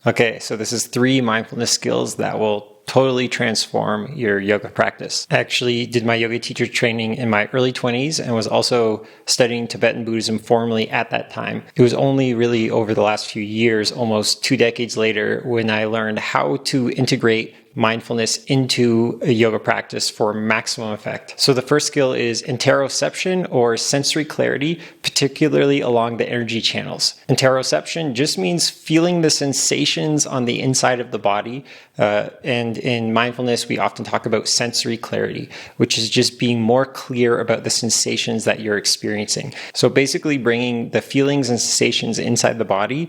Okay, so this is 3 mindfulness skills that will totally transform your yoga practice. I actually did my yoga teacher training in my early 20s and was also studying Tibetan Buddhism formally at that time. It was only really over the last few years, almost 2 decades later, when I learned how to integrate mindfulness into a yoga practice for maximum effect. So the first skill is interoception, or sensory clarity, particularly along the energy channels. Interoception just means feeling the sensations on the inside of the body. And in mindfulness, we often talk about sensory clarity, which is just being more clear about the sensations that you're experiencing. So basically bringing the feelings and sensations inside the body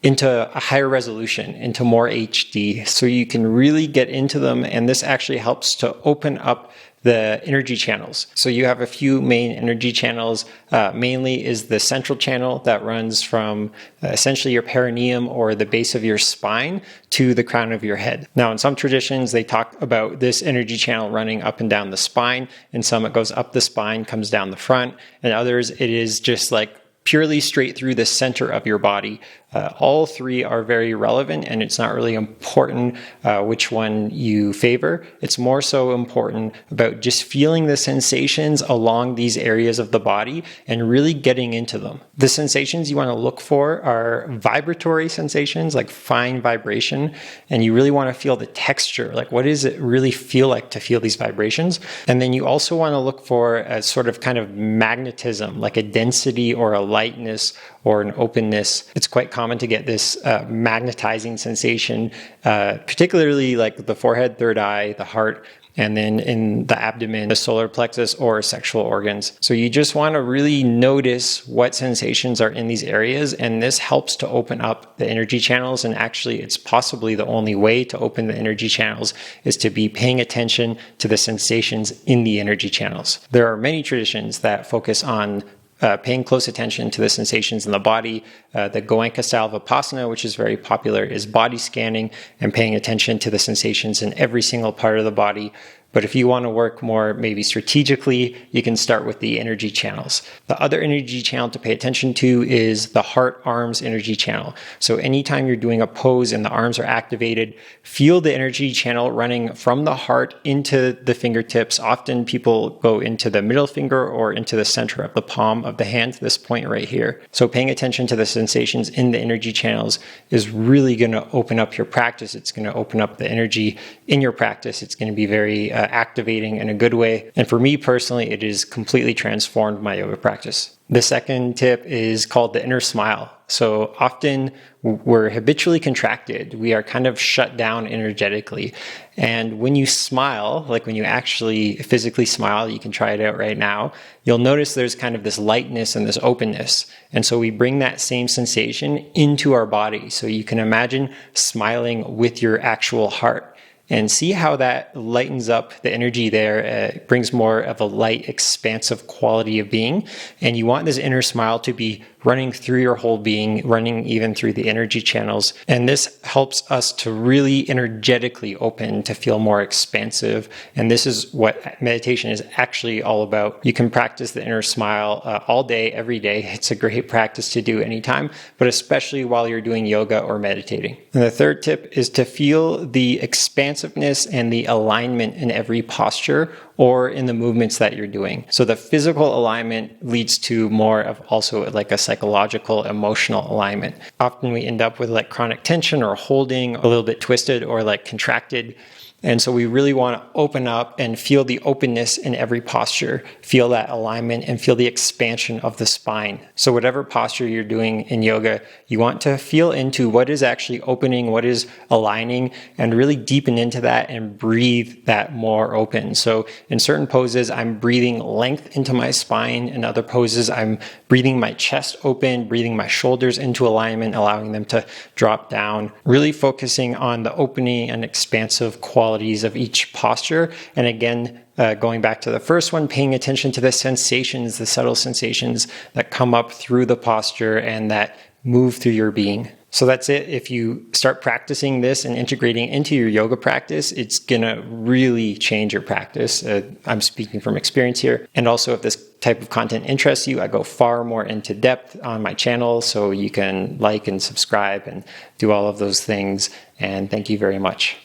into a higher resolution, into more HD, so you can really get into them. And this actually helps to open up the energy channels. So you have a few main energy channels. Mainly is the central channel that runs from essentially your perineum, or the base of your spine, to the crown of your head. Now, in some traditions, they talk about this energy channel running up and down the spine. In some, it goes up the spine, comes down the front. And others, it is just like purely straight through the center of your body. All 3 are very relevant, and it's not really important which one you favor. It's more so important about just feeling the sensations along these areas of the body and really getting into them. The sensations you want to look for are vibratory sensations, like fine vibration, and you really want to feel the texture, like what does it really feel like to feel these vibrations? And then you also want to look for a sort of kind of magnetism, like a density or a lightness or an openness. It's quite common to get this magnetizing sensation, particularly like the forehead, third eye, the heart, and then in the abdomen, the solar plexus, or sexual organs. So you just want to really notice what sensations are in these areas, and this helps to open up the energy channels. And actually, it's possibly the only way to open the energy channels is to be paying attention to the sensations in the energy channels. There are many traditions that focus on paying close attention to the sensations in the body. The Goenka style of Vipassana, which is very popular, is body scanning and paying attention to the sensations in every single part of the body. But if you want to work more maybe strategically, you can start with the energy channels. The other energy channel to pay attention to is the heart-arms energy channel. So anytime you're doing a pose and the arms are activated, feel the energy channel running from the heart into the fingertips. Often people go into the middle finger or into the center of the palm of the hand, this point right here. So paying attention to the sensations in the energy channels is really going to open up your practice. It's going to open up the energy in your practice. It's going to be very activating in a good way. And for me personally, it has completely transformed my yoga practice. The second tip is called the inner smile. So often we're habitually contracted. We are kind of shut down energetically. And when you smile, like when you actually physically smile, you can try it out right now, you'll notice there's kind of this lightness and this openness. And so we bring that same sensation into our body. So you can imagine smiling with your actual heart. And see how that lightens up the energy there. It brings more of a light, expansive quality of being. And you want this inner smile to be running through your whole being, running even through the energy channels. And this helps us to really energetically open, to feel more expansive. And this is what meditation is actually all about. You can practice the inner smile all day, every day. It's a great practice to do anytime, but especially while you're doing yoga or meditating. And the third tip is to feel the expansiveness and the alignment in every posture or in the movements that you're doing. So the physical alignment leads to more of also like a psychological, emotional alignment. Often we end up with like chronic tension or holding a little bit twisted or like contracted. And so we really want to open up and feel the openness in every posture, feel that alignment and feel the expansion of the spine. So whatever posture you're doing in yoga, you want to feel into what is actually opening, what is aligning, and really deepen into that and breathe that more open. So in certain poses, I'm breathing length into my spine. In other poses, I'm breathing my chest open, breathing my shoulders into alignment, allowing them to drop down, really focusing on the opening and expansive qualities of each posture. And again, going back to the first one, paying attention to the sensations, the subtle sensations that come up through the posture and that move through your being. So that's it. If you start practicing this and integrating into your yoga practice, it's going to really change your practice. I'm speaking from experience here. And also, if this type of content interests you, I go far more into depth on my channel. So you can like and subscribe and do all of those things. And thank you very much.